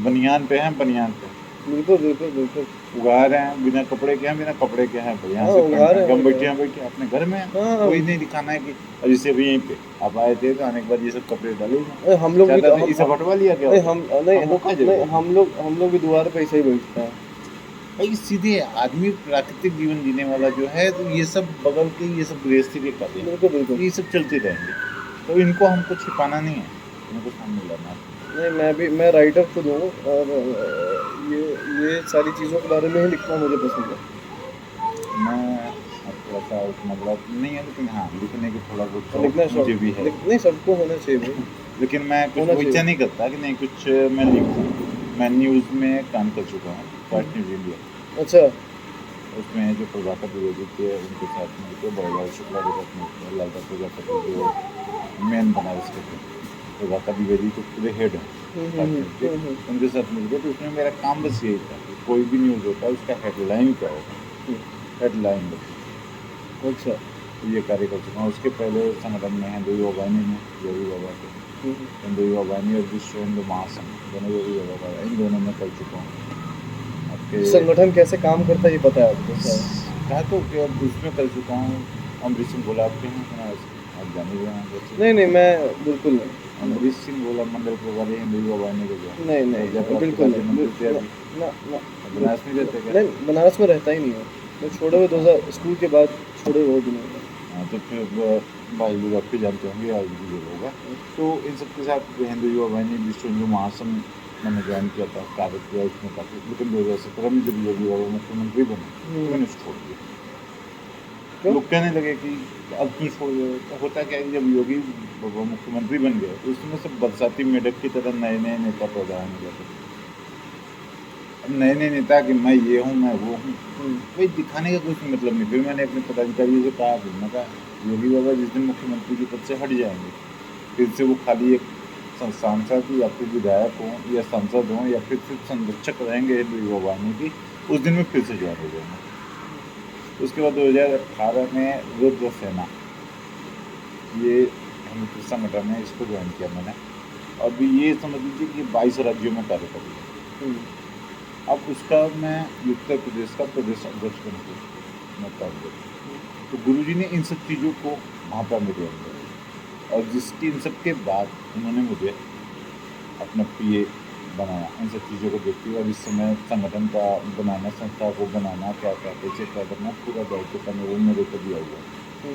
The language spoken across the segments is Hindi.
बनियान पे हैं, बनियान पे बिल्कुल बिल्कुल बिल्कुल। उगा रहे हैं, बिना कपड़े के हैं, बिना कपड़े के हैं, तो यहाँ हाँ से उगा पहनना रहे है। हम हैं बैठे यार। हैं, बैठे अपने घर में हैं, हाँ कोई हम नहीं दिखाना है कि। और जैसे अभी यहीं पे आप आए थे, तो आने के बाद ये सब कपड़े डाले ही अरे हम लोग भी चाहता तो था, ये सब हटवा लिया क्या नहीं होता? हम नहीं हम वो कहाँ नहीं जरूरत है? हम लोग भी द्वार पे ऐसे ही बैठते हैं। भाई सीधे आदमी प्राकृतिक जीवन जीने वाला जो है, तो ये सब बगल के ये सब गृहस्थी के कार्य हैं, बिल्कुल बिल्कुल। तो ये सब चलते रहेंगे। तो इनको हमको छिपाना नहीं है, इनको सामने लाना है। नहीं मैं राइटर खुद हूँ और ये सारी चीज़ों के बारे में ही लिखना मुझे पसंद है। मैं थोड़ा सा उतना बड़ा नहीं है, लेकिन हाँ, लिखने की थोड़ा बहुत लिखना शौक मुझे भी शौक है। नहीं सबको होना चाहिए भाई। लेकिन मैं कुछ होना वो चाहिए। इच्छा नहीं करता कि नहीं कुछ मैं लिखूँ। मैं न्यूज़ में काम कर चुका हूँ, फास्ट न्यूज़ इंडिया। अच्छा। उसमें जो प्रभाकर द्विवेदी थे, उनके साथ मिलकर बड़ालाल शुक्ला के साथ मिलकर लालता प्रजापति जो मेन बनारस के थे, प्रभाकर द्विवेदी तो पूरे हेड हैं फास्ट न्यूज़ के, हम्म। उनके साथ मिलकर। तो उसमें मेरा काम बस यही था कि कोई भी न्यूज़ होता है उसका हेडलाइन क्या होगा, हम्म। हेडलाइन लिखना। अच्छा। तो ये कार्य कर चुका हूँ। उसके पहले संगठन में हिंदू युवा वाहिनी में योगी बाबा के, हिंदू युवा वाहिनी और विश्व हिंदू महासंघ दोनों योगी बाबा का, इन दोनों में कर चुका हूँ आपके। संगठन कैसे काम करता है ये पता है आपको शायद। कहा तो कि अब उसमें कर चुका हूँ। अमरीश सिंह गोलाब के हैं बनारस के, आप जान ही रहे हैं जैसे। नहीं नहीं मैं बिल्कुल नहीं। अमरीश सिंह गोलाब मंडल प्रभारी हिंदू युवा वाहिनी के जो है, नहीं और नहीं जयप्रकाश बिल्कुल त्रिपाठी नहीं मंत्री थे ना अभी। ना ना अब बनारस नहीं रहते क्या? नहीं बनारस में रहता ही नहीं है। मैं छोड़े हुए 2000 स्कूल के बाद छोड़े हुए भी नहीं हाँ, तो फिर भाई लोग आप भी जानते होंगे, आज भी जो होगा। तो इन सब के साथ हिंदू युवा वाहिनी विश्व हिंदू महासंघ मैंने ज्वाइन किया था, कार्य किया उसमें काफ़ी। लेकिन 2017 में जब योगी बाबा मुख्यमंत्री बने, तो है। मैंने उसको छोड़ दिया। क्यों? लोग कहने लगे कि अब क्यों छोड़ रहे हो? होता क्या है कि जब योगी बाबा मुख्यमंत्री बन गए, तो उसमें सब बरसाती मेढक की तरह नए नए नेता पैदा होने लगे। अब नए नए नेता कि मैं ये हूँ, मैं वो हूँ, भाई दिखाने का कुछ मतलब नहीं। फिर मैंने अपने पदाधिकारियों से कहा, फिर मैं कहा योगी बाबा जिस दिन मुख्यमंत्री के पद से हट जाएंगे, फिर से वो खाली एक सांसद या फिर विधायक हों या सांसद हों या फिर सिर्फ संरक्षक रहेंगे हिंदू युवा वाहिनी की, उस दिन में फिर से ज्वाइन हो जाएंगे। उसके बाद 2018 में रुद्र सेना, ये हिंदू संगठन है, इसको ज्वाइन किया मैंने। अभी ये समझ लीजिए कि 22 राज्यों में कार्य कर रही है। अब उसका मैं उत्तर प्रदेश का प्रदेश अध्यक्ष बन के मैं कार्य करता हूँ। तो गुरु जी ने इन सब चीज़ों को भांपा मेरे अंदर, और जिसकी इन सब के बाद उन्होंने मुझे अपना पीए बनाया। इन सब चीज़ों को देखते हुए अब इस समय संगठन का बनाना, संस्था को बनाना, क्या क्या कैसे क्या करना, पूरा दायित्व का मेरे ऊपर दिया हुआ है।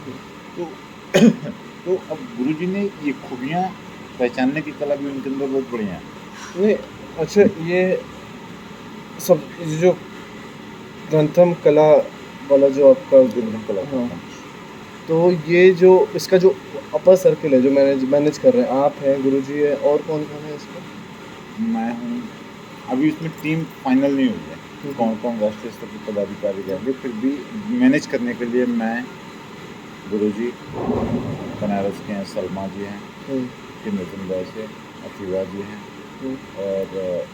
तो तो अब गुरु जी ने ये खूबियाँ पहचानने की कला भी उनके अंदर बहुत बढ़िया है। नहीं अच्छा ये सब ये जो ग्रंथम कला वाला जो आपका ग्रंथम कला हाँ करता हूँ। तो ये जो इसका जो अपर सर्किल है जो मैनेज मैनेज कर रहे हैं आप हैं गुरुजी है और कौन कौन है इसमें। मैं हूँ। अभी इसमें टीम फाइनल नहीं हुई है कि हम्म। कौन कौन राष्ट्रीय स्तर के पदाधिकारी रहेंगे, फिर भी मैनेज करने के लिए मैं, गुरुजी, बनारस के हैं सलमा जी हैं, हम्म। किन्नर भाई से अफीवा जी हैं, हम्म। और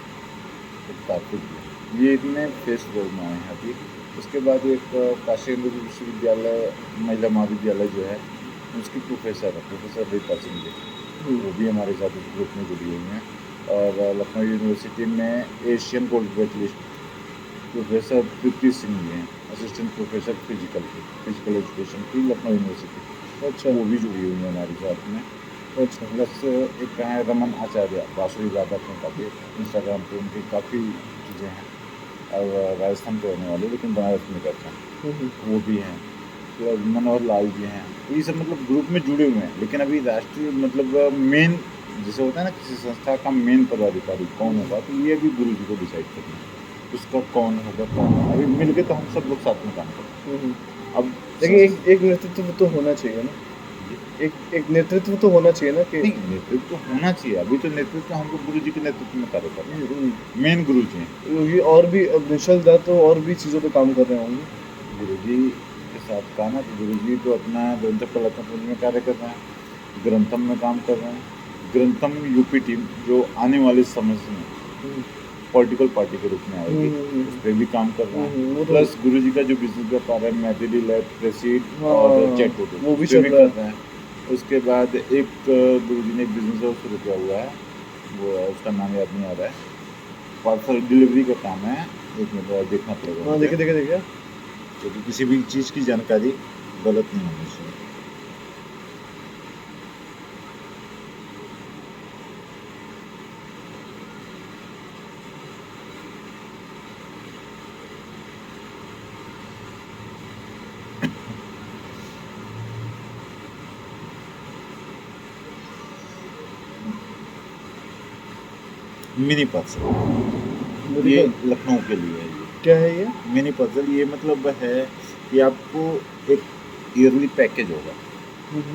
कार्तिक जी, ये इतने फेस रोल में आए हैं अभी। उसके बाद एक काशी हिंदू विश्वविद्यालय महिला महाविद्यालय जो है, उसकी प्रोफेसर है, प्रोफेसर रीता सिंह जी, वो भी हमारे साथ इस ग्रुप में जुड़ी हुई हैं। और लखनऊ यूनिवर्सिटी में एशियन गोल्ड मेडलिस्ट प्रोफेसर प्रीति सिंह जी हैं, असिस्टेंट प्रोफेसर फिजिकल एजुकेशन की लखनऊ यूनिवर्सिटी, अच्छा वो भी जुड़ी हुई हैं हमारे साथ में। अच्छा। प्लस एक है रमन आचार्य, बांसुरी वादक हैं काफ़ी, इंस्टाग्राम पे उनकी काफ़ी चीज़ें हैं। और राजस्थान के रहने वाले, लेकिन बनारस में रहते हैं, वो भी हैं। प्लस मनोहर लाल जी हैं। तो ये सब मतलब ग्रुप में जुड़े हुए हैं, लेकिन अभी राष्ट्रीय मतलब मेन जैसे होता है ना, किसी संस्था का मेन पदाधिकारी कौन होगा, तो ये भी गुरु जी को डिसाइड करना है उसका कौन होगा, कौन होगा। अभी मिलके तो हम सब लोग साथ में काम करते हैं। अब लेकिन एक नेतृत्व तो होना चाहिए ना। एक नेतृत्व तो होना चाहिए ना कि नहीं, नेतृत्व तो होना चाहिए। अभी तो नेतृत्व हम लोग गुरु जी के नेतृत्व में कार्य कर रहे हैं, मेन गुरु जी हैं। ये और भी विशल दत्त तो और भी चीज़ों पे काम कर रहे होंगे। गुरु जी के साथ कहा ना, तो गुरु जी तो अपना ग्रंथ कलात्मक में कार्य कर रहे हैं, ग्रंथम में काम कर रहे हैं। ग्रंथम यूपी टीम जो आने वाले समय में पॉलिटिकल पार्टी के रूप में आएगी, उस पर भी काम कर रहे हैं। प्लस गुरु जी का जो बिजनेस व्यापार है, मैथिली लैब, प्रेसीड और चैट होटल, वो भी उस पर चल भी रहा कर है। रहे हैं। उसके बाद एक गुरु जी ने एक बिजनेस और शुरू किया हुआ है, वो है, उसका नाम याद नहीं आ रहा है। पार्सल डिलीवरी का काम है। एक मिनट और देखना पड़ेगा हाँ मुझे, देखिए क्योंकि किसी भी चीज़ की जानकारी गलत नहीं होनी चाहिए। मिनी पार्सल, ये लखनऊ के लिए है। ये क्या है ये? मिनी पार्सल ये मतलब है कि आपको एक ईयरली पैकेज होगा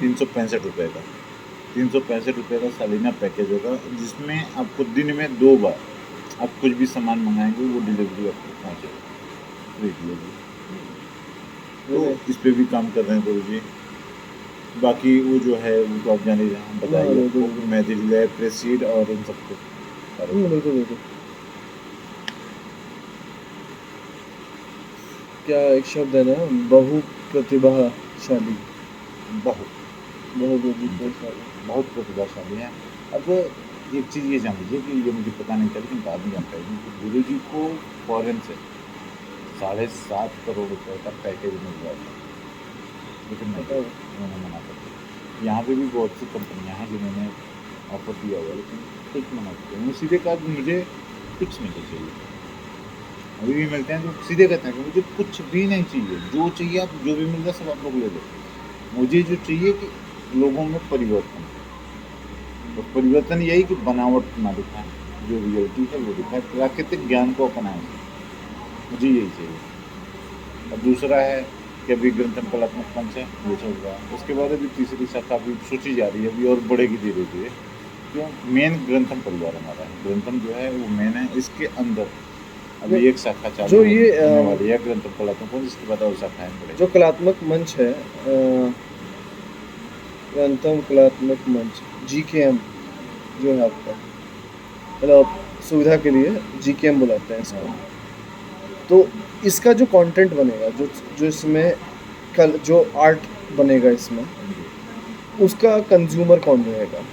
365 रुपये का। 365 रुपये का सालाना पैकेज होगा, जिसमें आपको दिन में 2 बार आप कुछ भी सामान मंगाएंगे वो डिलीवरी आपको पहुँचेगा, फ्री डिलीवरी। तो इस पे भी काम कर रहे हैं गुरु जी। बाकी वो जो है वो तो आप जान ही रहे हैं, बताइए बिल्कुल, आपको मेहदी डिले, प्रेसीड और इन सबको। बिल्कुल। क्या एक शब्द है ना, बहु प्रतिभाशाली। बहुत बहु प्रतिभाशाली। बहुत प्रतिभाशाली हैं। अब एक चीज़ ये जान लीजिए कि ये मुझे पता नहीं था, लेकिन बाद में जानता हूँ कि गुरु जी को फॉरेन से 7.5 करोड़ रुपए का पैकेज मिल रहा था, लेकिन नहीं, उन्होंने मना कर दिया। यहाँ पे भी बहुत सी कंपनियाँ हैं जिन्होंने ऑफर दिया हुआ, लेकिन कुछ मना कर दिया। उन्होंने सीधे कहा कि मुझे कुछ नहीं चाहिए। अभी भी मिलते हैं तो सीधे कहते हैं कि मुझे कुछ भी नहीं चाहिए, जो चाहिए आप जो भी मिल रहा है सब आप लोग ले लो। मुझे जो चाहिए कि लोगों में परिवर्तन, तो परिवर्तन यही कि बनावट ना दिखाएं, जो रियलिटी है वो दिखाएं, प्राकृतिक ज्ञान को अपनाएं, मुझे यही चाहिए। और दूसरा है कि अभी ग्रंथम कलात्मक मंच है, ये चल रहा है। उसके बाद अभी तीसरी शाखा अभी सोची जा रही है, अभी और बढ़ेगी धीरे धीरे। क्यों? मेन ग्रंथम परिवार हमारा है, ग्रंथम जो है वो मेन है। इसके अंदर अभी एक शाखा चालू जो ये होने वाली है ग्रंथम कलात्मक मंच, इसके बाद और शाखाएं बढ़ेगी। जो कलात्मक मंच है, ग्रंथम कलात्मक मंच GKM जो है आपका, मतलब सुविधा के लिए GKM बुलाते हैं इसको। तो इसका जो कंटेंट बनेगा, जो इसमें कल जो आर्ट बनेगा इसमें, उसका कंज्यूमर कौन रहेगा?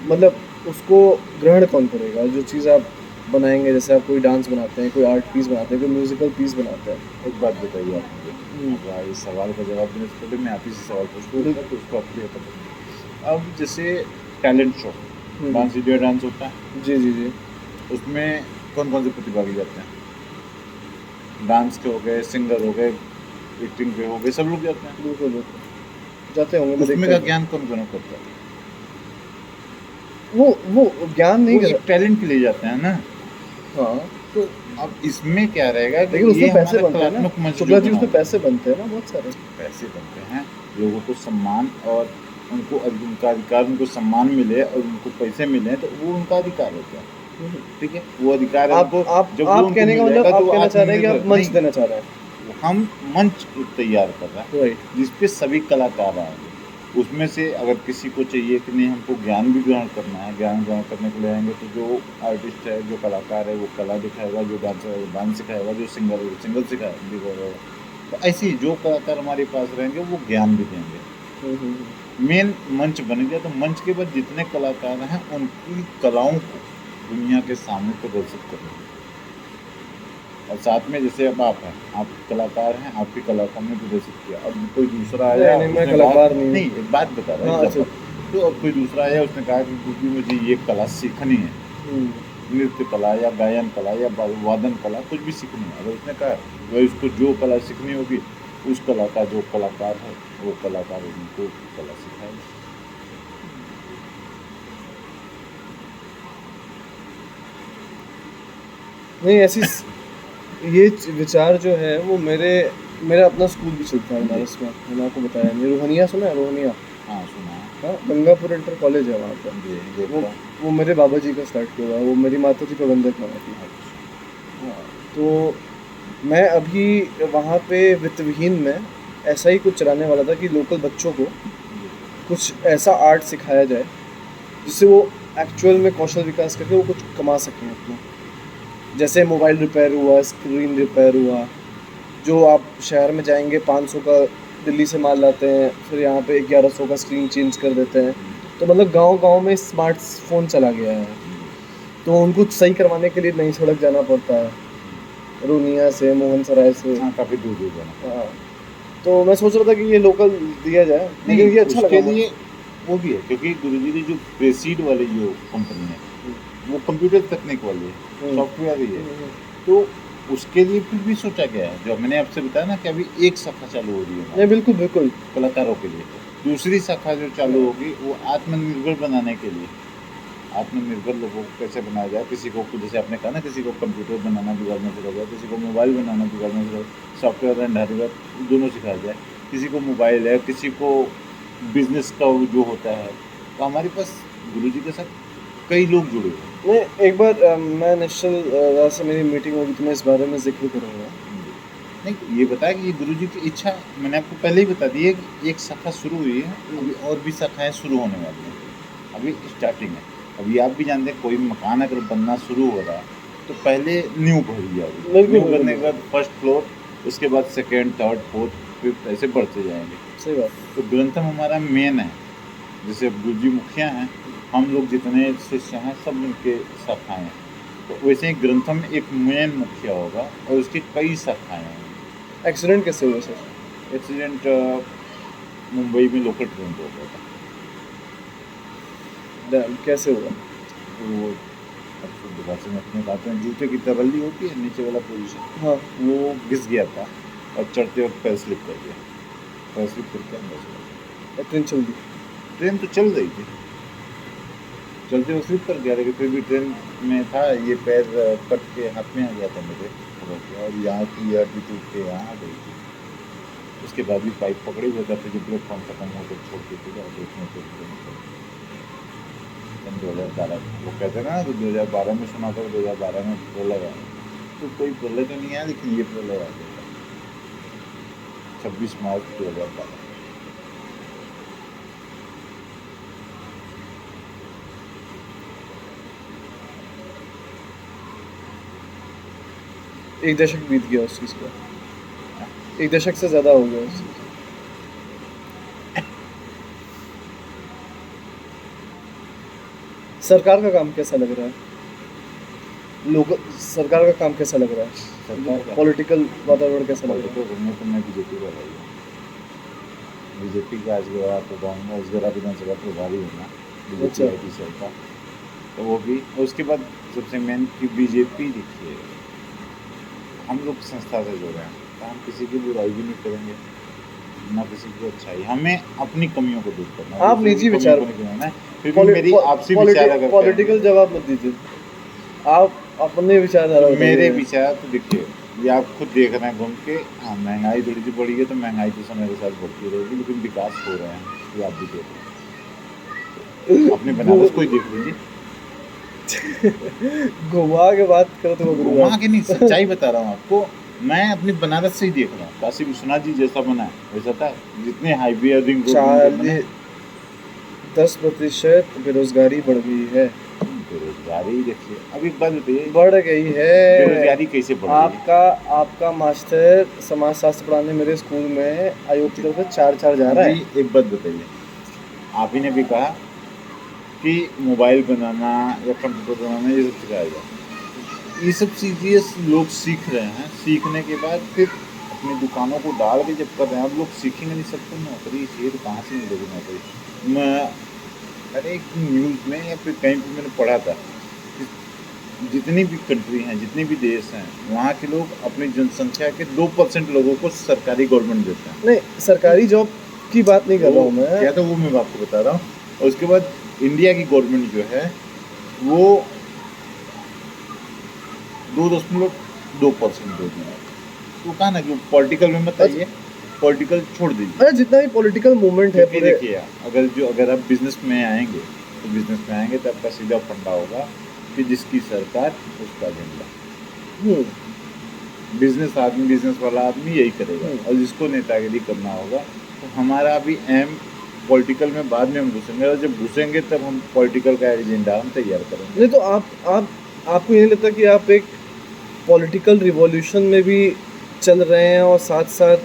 मतलब उसको ग्रहण कौन करेगा? जो चीज़ आप बनाएंगे, जैसे आप कोई डांस बनाते हैं, कोई आर्ट पीस बनाते हैं, कोई म्यूजिकल पीस बनाते हैं। एक बात बताइए आप मुझे, अब इस सवाल का जवाब देने से पहले मैं आप ही से सवाल पूछूँ तो उसको आप क्लियर कर देंगे। अब जैसे talent show, dance India dance होता है, जी। उसमें कौन कौन से प्रतिभागी जाते हैं? डांस के हो गए, सिंगर हो गए, एक्टिंग के हो गए, सब लोग जाते हैं। बिल्कुल जाते होंगे। उसमें का ज्ञान कौन कौन करता है? वो ज्ञान नहीं वो टैलेंट के लिए जाते हैं ना। हाँ, तो अब इसमें क्या रहेगा कि लेकिन उसमें पैसे बनते हैं कलात्मक ना मंच शुक्ला जी, जो उसमें पैसे बनते हैं ना, बहुत सारे पैसे बनते हैं। लोगों को सम्मान और उनको उनका अधिकार, उनको सम्मान मिले और उनको पैसे मिले, तो वो उनका अधिकार होता है। ठीक है, वो अधिकार आप कहने का मतलब आप कहना चाह रहे हैं कि आप मंच देना चाह रहे हैं। हम मंच तैयार कर रहे हैं जिसपे सभी कलाकार आएंगे। उसमें से अगर किसी को चाहिए कि नहीं हमको ज्ञान भी ग्रहण करना है, ज्ञान ग्रहण करने के लिए आएंगे, तो जो आर्टिस्ट है, जो कलाकार है, वो कला दिखाएगा, जो डांसर है वो डांस सिखाएगा, जो सिंगर है वो सिंगर सिखाएगा। तो ऐसे ही जो कलाकार हमारे पास रहेंगे वो ज्ञान भी देंगे। मेन मंच बन गया, तो मंच के बाद जितने कलाकार हैं उनकी कलाओं को दुनिया के सामने प्रदर्शित करेंगे। और साथ में जैसे अब आप हैं, आप कलाकार हैं, आपकी कला को हमने प्रदर्शित किया। अब कोई दूसरा आया, नहीं, मैं कलाकार नहीं, एक बात बता रहा हूँ। तो अब कोई दूसरा आया, उसने कहा कि क्योंकि मुझे ये कला सीखनी है, नृत्य कला या गायन कला या वादन कला, कुछ भी सीखनी है, अगर उसने कहा वह उसको जो कला सीखनी होगी, उस कला का जो कलाकार है वो कलाकार उनको कला सिखाएगा। नहीं, ऐसी ये विचार जो है वो मेरा अपना स्कूल भी चलता है बनारस में। मैंने आपको बताया नहीं, रोहनिया सुना है? रोहनिया, हाँ सुना है। हाँ, गंगापुर इंटर कॉलेज है वहाँ पर। वो मेरे बाबा जी का स्टार्ट किया हुआ है, वो मेरी माता जी प्रबंधक में थी। हाँ, तो मैं अभी वहाँ पे वित्तविहीन में ऐसा ही कुछ चलाने वाला था कि लोकल बच्चों को कुछ ऐसा आर्ट सिखाया जाए जिससे वो एक्चुअल में कौशल विकास करके वो कुछ कमा सकें अपना। जैसे मोबाइल रिपेयर हुआ, स्क्रीन रिपेयर हुआ, जो आप शहर में जाएंगे 500 का दिल्ली से माल लाते हैं, फिर यहाँ पे 1100 का स्क्रीन चेंज कर देते हैं। तो मतलब गांव-गांव में स्मार्टफ़ोन चला गया है, तो उनको सही करवाने के लिए नई सड़क जाना पड़ता है, रोनिया से, मोहन से। हाँ, काफ़ी दूर दूर जाना। हाँ, तो मैं सोच रहा था कि ये लोकल दिया जाए, लेकिन ये अच्छा उसके लगा लिए वो भी है, क्योंकि गुरुजी की जो प्रेसीड वाली जो कंपनी है, मुझे। वो कंप्यूटर तकनीक वाली है, हम्म। सॉफ्टवेयर ही है। हम्म। तो उसके लिए फिर भी सोचा गया है, जो मैंने आपसे बताया ना कि अभी एक शाखा चालू हो रही है नहीं, हमारी बिल्कुल, बिल्कुल। कलाकारों के लिए। दूसरी शाखा जो चालू होगी वो आत्मनिर्भर बनाने के लिए, आत्मनिर्भर लोगों को कैसे बनाया जाए। किसी को, जैसे आपने कहा ना, किसी को कंप्यूटर बनाना बिगाड़ना सिखाया जाए, किसी को मोबाइल बनाना बिगाड़ना सिखाया जाए, सॉफ्टवेयर एंड हार्डवेयर दोनों सिखाया जाए। किसी को मोबाइल है, किसी को बिजनेस का वो जो होता है। तो हमारे पास गुरुजी के साथ कई लोग जुड़े हुए हैं। नहीं, एक बार मैं निश्चल से मेरी मीटिंग होगी तो मैं इस बारे में ज़िक्र करूँगा। नहीं, ये बताया कि ये गुरुजी की इच्छा, मैंने आपको पहले ही बता दी है कि एक शाखा शुरू हुई है, अभी और भी शाखाएं शुरू होने वाली हैं, अभी स्टार्टिंग है। अभी आप भी जानते हैं, कोई मकान अगर बनना शुरू हो रहा है तो पहले नींव भरी जाएगी, बिल्कुल, नींव बिल्कुल, भरने के बाद बिल्कुल। फर्स्ट फ्लोर, उसके बाद सेकेंड, थर्ड, फोर्थ, फिफ्थ, ऐसे बढ़ते जाएंगे। सही बात। तो ग्रंथम हमारा मेन है, जैसे अब गुरुजी मुखिया हैं, हम लोग जितने शिष्य हैं सब उनके शाखाएं हैं। तो वैसे ही ग्रंथम एक मेन मुखिया होगा और उसकी कई शाखाएं हैं। एक्सीडेंट कैसे हुआ सर? एक्सीडेंट मुंबई में लोकल ट्रेन को हो गया था। डैम, कैसे हुआ? वो अब भाषा में अपने बात में, जूते की तबल्ली होती है नीचे वाला पोजीशन, हाँ। वो घिस गया था और चढ़ते वक्त पैर स्लिप कर गया, पैर स्लिप करके अंदर चला गया। ट्रेन चल दी। ट्रेन तो चल रही थी, चलते हुए स्लिप कर गया, लेकिन फिर भी ट्रेन में था, ये पैर कट के हाथ में आ गया था मेरे, और यहाँ की हड्डी टूट के यहाँ आ गई थी। उसके बाद भी पाइप पकड़े हुए था, फिर जो प्लेटफॉर्म खत्म हो तो छोड़ के थे उसमें फिर 2012, वो कहते हैं ना, तो 2012 में सुना था, 2012 में प्रलय आया। तो कोई प्रलय तो नहीं आया, लेकिन ये प्रलय आ गया 26 मार्च 2012। एक दशक बीत गया उस चीज़ का, एक दशक से ज़्यादा हो गया उस चीज़। सरकार का काम कैसा लग रहा है? लोग, सरकार का काम कैसा लग रहा है? सरकार का पॉलिटिकल वातावरण कैसा लग रहा है? तो घूमने तो मैं बीजेपी का रही हूँ, बीजेपी का आज गया तो गाँव में उसगरा विधानसभा प्रभारी हूँ ना, बीजेपी अच्छा। आई सर का। तो वो भी, और उसके बाद सबसे मेन कि बीजेपी, देखिए हम लोग संस्था से जुड़े हैं, तो हम किसी की बुराई भी नहीं करेंगे, ना किसी की अच्छाई, हमें अपनी कमियों को दूर करना है, आप दूसरे की निजी कमियों विचार, को नहीं गिनाना है। फिर भी मेरी आपसी विचार अगर पॉलिटिकल जवाब मत दीजिए, आप अपने विचारधारा तो मेरे बताइए। विचार तो देखिए, ये आप खुद देख रहे हैं घूम के, हाँ महंगाई थोड़ी सी बढ़ी है, तो महंगाई तो समय के साथ बढ़ती रहेगी, लेकिन विकास हो रहे हैं, ये आप भी देख रहे हैं। अपने बनारस को ही देख लीजिए, घुमा के बात करो तो घुमा के नहीं, सच्चाई बता रहा हूँ आपको। मैं अपनी बनारस से ही देख रहा हूँ, काशी विश्वनाथ जी जैसा बना है वैसा था, जितने हाईवे और रिंग रोड बने। 10% बेरोजगारी बढ़ गई है। बेरोजगारी देखिए, अब एक बात बताइए, बढ़ गई है। बेरोजगारी कैसे बढ़ गई? आपका मास्टर समाजशास्त्र पढ़ाने मेरे स्कूल में आयोग की तरफ से 4 जा रहा है। जी, एक बात बताइए, आप ही ने भी कहा कि मोबाइल बनाना या कंप्यूटर बनाना ये सब सिखाया जाए, ये सब चीज़ें लोग सीख रहे हैं, सीखने के बाद फिर अपनी दुकानों को डाल के जब कर रहे हैं, अब लोग सीखेंगे नहीं, सबको नौकरी चाहिए, तो कहाँ से मिलेगी नौकरी? मैं अरे एक न्यूज़ में या फिर कहीं पर मैंने पढ़ा था कि जितनी भी कंट्री हैं, जितने भी देश हैं, वहाँ के लोग अपनी जनसंख्या के 2% लोगों को सरकारी गवर्नमेंट देते हैं। नहीं, सरकारी जॉब की बात नहीं कर रहा हूँ मैं, क्या, तो वो मैं आपको बता रहा हूँ। और उसके बाद इंडिया की गवर्नमेंट जो है वो 2.2% देती है। तो कहा ना कि पॉलिटिकल में मत आइए, पॉलिटिकल छोड़ दीजिए। अरे जितना भी पॉलिटिकल मूवमेंट है क्योंकि देखिए, अगर आप बिजनेस में आएंगे, तो बिजनेस में आएंगे तो आपका सीधा फंडा होगा कि जिसकी सरकार उसका झंडा। बिजनेस वाला आदमी यही करेगा, और जिसको नेतागिरी करना होगा। तो हमारा भी एम पॉलिटिकल में बाद में हम घुसेंगे, और जब घुसेंगे तब हम पॉलिटिकल का एजेंडा हम तैयार करेंगे। नहीं तो आपको ये नहीं लगता कि आप एक पॉलिटिकल रिवॉल्यूशन में भी चल रहे हैं और साथ साथ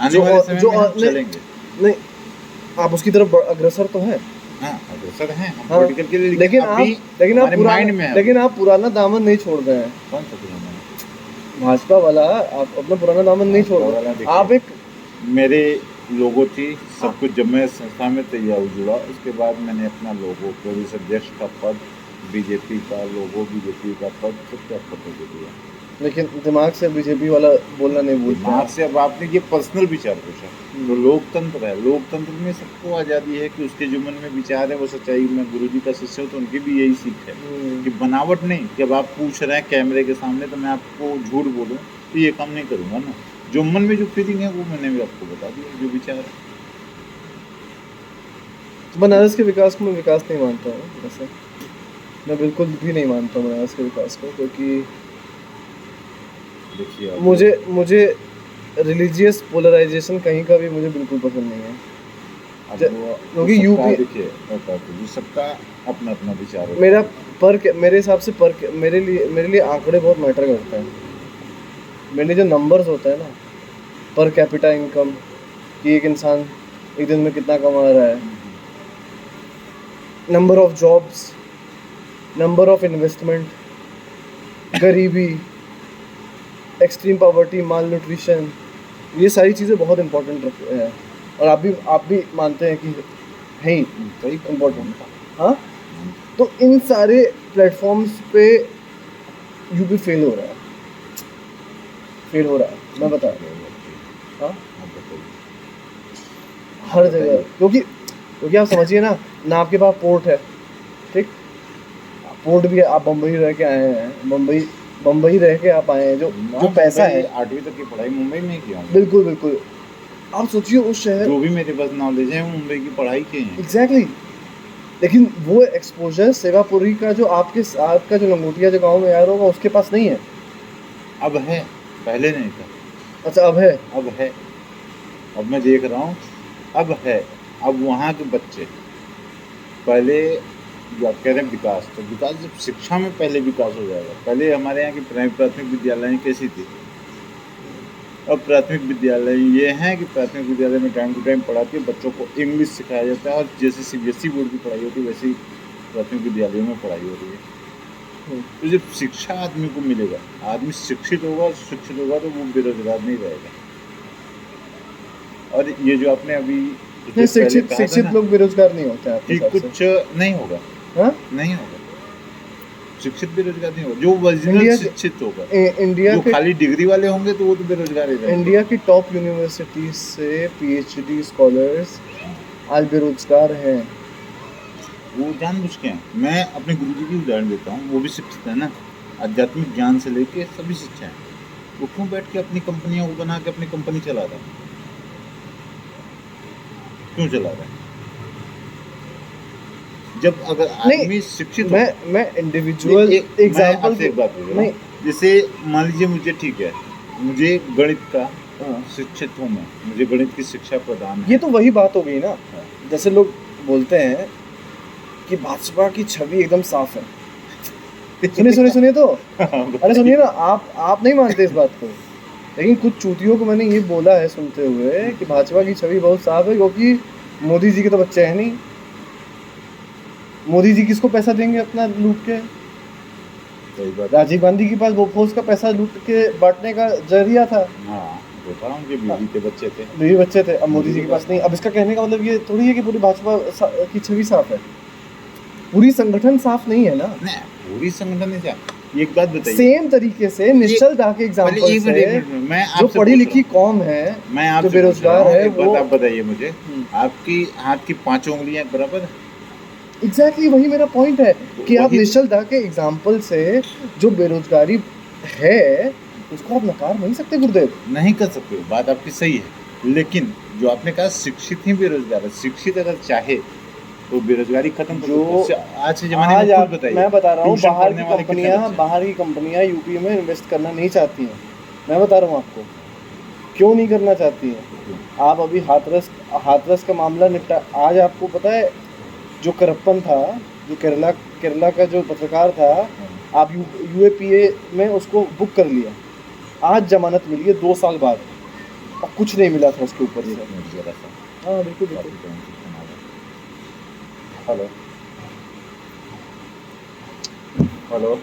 आने वाले समय में हम चलेंगे। नहीं, आप उसकी तरफ अग्रसर तो हैं। हाँ अग्रसर हैं हम हाँ, पॉलिटिकल के लिए, लेकिन अभी आप हमारे माइंड में है। लेकिन आप पुराना दामन नहीं छोड़ रहे हैं। कौन सा पुराना है? भाजपा वाला आप अपना पुराना दामन नहीं छोड़ भाजपा वाला रहे, देखिए। आप एक मेरे लोगो थी सब कुछ, जब मैं संस्था में तैयार जुड़ा उसके बाद मैंने अपना लोगो, प्रदेश अध्यक्ष का पद, बीजेपी का लोगो, बीजेपी का पद, सब क्या पद दे दिया। लेकिन दिमाग से बीजेपी वाला बोलना नहीं भूलते दिमाग हैं। से अब आपने ये पर्सनल विचार पूछा, तो लोकतंत्र है, लोकतंत्र में सबको आज़ादी है कि उसके जो मन में विचार है वो सच्चाई। मैं गुरुजी का शिष्य हूँ तो उनकी भी यही सीख है कि बनावट नहीं। जब आप पूछ रहे हैं कैमरे के सामने तो मैं आपको झूठ बोलूँ तो ये काम नहीं करूँगा ना। जो मन में जो फीलिंग है वो मैंने भी आपको बता दिया, जो विचार है। बनारस के विकास को मैं विकास नहीं मानता हूँ वैसे, मैं बिल्कुल भी नहीं मानता हूँ बनारस के विकास को, क्योंकि देखिए आप मुझे रिलीजियस पोलराइजेशन कहीं का भी मुझे बिल्कुल पसंद नहीं है। अब क्योंकि सबका यूपी देखिए जो सबका अपना अपना विचार होता मेरा है। मेरे हिसाब से मेरे लिए आंकड़े बहुत मैटर करते हैं। मेरे लिए जो नंबर्स होते हैं ना, पर कैपिटा इनकम, कि एक इंसान एक दिन में कितना कमा रहा है, number of jobs, number of investment, गरीबी, एक्सट्रीम पॉवर्टी, माल न्यूट्रिशन, ये सारी चीज़ें बहुत इंपॉर्टेंट है। और आप भी मानते हैं कि है ही सही इम्पोर्टेंट। हाँ, तो इन सारे प्लेटफॉर्म्स पे यूपी फेल हो रहा है, मैं बता रहा हूँ। हाँ, हर जगह, क्योंकि आप समझिए ना आपके पास पोर्ट है, ठीक, पोर्ट भी आप बम्बई रह के आए हैं, बम्बई रह के आप आए हैं, जो पैसा है। 8वीं तक की पढ़ाई मुंबई में ही किया हूँ। बिल्कुल आप सोचिए उस शहर, जो भी मेरे पास नॉलेज है वो मुंबई की पढ़ाई के हैं। एग्जैक्टली। लेकिन वो एक्सपोजर सेवापुरी का जो आपका जो लंगोटिया जो गाँव में यार होगा उसके पास नहीं है। अब है, पहले नहीं था। अच्छा, अब है। अब मैं देख रहा हूँ, अब है। अब वहाँ के बच्चे पहले जो आप कह रहे हैं विकास, तो विकास जब शिक्षा में पहले विकास हो जाएगा। पहले हमारे यहाँ की प्राथमिक विद्यालय कैसी थी, अब प्राथमिक विद्यालय ये हैं कि प्राथमिक विद्यालय में टाइम टू टाइम पढ़ा के बच्चों को इंग्लिश सिखाया जाता है, और जैसे सीबीएसई बोर्ड की पढ़ाई होती है वैसे ही प्राथमिक विद्यालयों में पढ़ाई हो रही है। तो जब शिक्षा आदमी को मिलेगा, आदमी शिक्षित होगा तो वो बेरोजगार नहीं रहेगा। और ये जो आपने अभी शिक्षित लोग बेरोजगार नहीं होते हैं आपके हिसाब से? कुछ नहीं होगा। हाँ? नहीं होगा, शिक्षित बेरोजगार नहीं होगा। जो ओरिजिनल शिक्षित होगा, इंडिया जो के खाली डिग्री वाले होंगे तो वो तो बेरोजगार ही रहेंगे। इंडिया की टॉप यूनिवर्सिटी से पीएचडी स्कॉलर्स आज बेरोजगार हैं। वो जानबूझ के हैं। मैं अपने गुरुजी की उदाहरण देता हूँ, वो भी शिक्षित है ना, आध्यात्मिक ज्ञान से लेके सभी शिक्षा है। वो क्यों बैठ के अपनी कंपनियों को बना के अपनी कंपनी चला रहा है? क्यों चला रहा है? जब अगर आदमी शिक्षित हो, मैं इंडिविजुअल एग्जांपल से एक बात बोल रहा हूँ, जैसे मान लीजिए मुझे, ठीक है, मुझे गणित का शिक्षित हूँ मैं, मुझे गणित की शिक्षा प्रदान है। ये तो वही बात हो गई ना, जैसे लोग बोलते हैं कि भाजपा की छवि एकदम साफ है। सुनिए तो अरे सुनिए ना, आप नहीं मानते इस बात को, लेकिन कुछ चूतियों को मैंने ये बोला है सुनते हुए कि भाजपा की छवि बहुत साफ है, क्योंकि मोदी जी के तो बच्चे हैं नहीं। मोदी जी किसको पैसा देंगे अपना लूट के? राजीव गांधी के पास बोफोर्स का पैसा लूट के बांटने का जरिया था। हाँ, बीवी के बच्चे थे, बच्चे थे। अब मोदी जी के पास नहीं। अब इसका कहने का मतलब ये थोड़ी है कि पूरी भाजपा की छवि साफ है। पूरी संगठन साफ नहीं है ना। नहीं, पूरी संगठन नहीं साफ। एक बात बताइए, सेम तरीके से निश्चल दाह के एग्जांपल से मैं जो पढ़ी लिखी कौम है, मैं आपसे जो बेरोजगार है, वो आप बताइए मुझे, आपकी हाथ की 5 उंगलियां बराबर है? एग्जैक्टली वही मेरा पॉइंट है कि आप निश्चल दाह के एग्जांपल से जो बेरोजगारी है उसको आप नकार नहीं सकते गुरुदेव। नहीं कर सकते, बात आपकी सही है, लेकिन जो आपने कहा शिक्षित ही बेरोजगार है, शिक्षित अगर चाहे तो बेरोजगारी खत्म कर दो। आज के जमाने में खुद बताइए, मैं बता रहा हूँ, बाहर की कंपनियां यूपी में इन्वेस्ट करना नहीं चाहती हैं। मैं बता रहा हूँ आपको क्यों नहीं करना चाहती हैं। आप अभी हाथरस का मामला निपटा, आज आपको पता है जो करप्पन था, जो केरला का जो पत्रकार था, आप यूएपीए में उसको बुक कर लिया, आज जमानत मिली है 2 साल बाद, और कुछ नहीं मिला था उसके ऊपर से। हाँ बिल्कुल। Hello hello